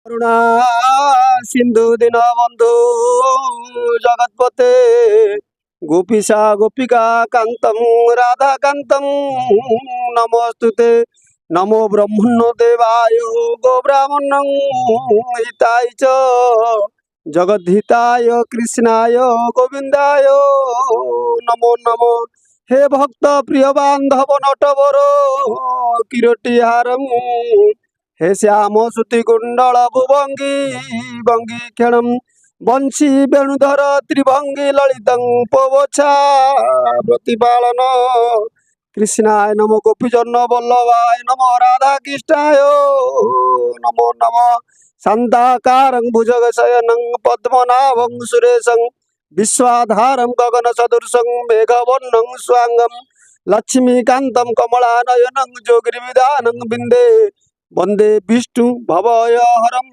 করুণা সিন্ধু দীনবন্ধু জগৎপতে গোপীশা গোপিকা কান্তম রাধা কান্তম নমস্তুতে। নমো ব্রহ্মণ্য দেবায় গো ব্রাহ্মণং হিতায় চ জগদ্ধিতায় কৃষ্ণায় গোবিন্দায় নমো নমো। হে ভক্ত প্রিয় বান্ধব নটবর কিরটি হারম, হে শ্যাম সুতি কুণ্ডল ভুভঙ্গি ভঙ্গি ক্ষণম বংশী বেণুধর ত্রিভঙ্গি ললিতং পবচ্ছা প্রতিপালন। কৃষ্ণায় নমো গোপীজন্য বল্লভায় নমো রাধা কৃষ্ণায় নমো নমো। শান্তাকারং ভুজগশয়নং পদ্মনাভং সুরেশং विश्वाधारं गगन सदृशं मेघवर्णं स्वांगं लक्ष्मीकान्तं कमलानयनं जोगिर्विधानं विन्दे वन्दे विष्णु भवयहरम्।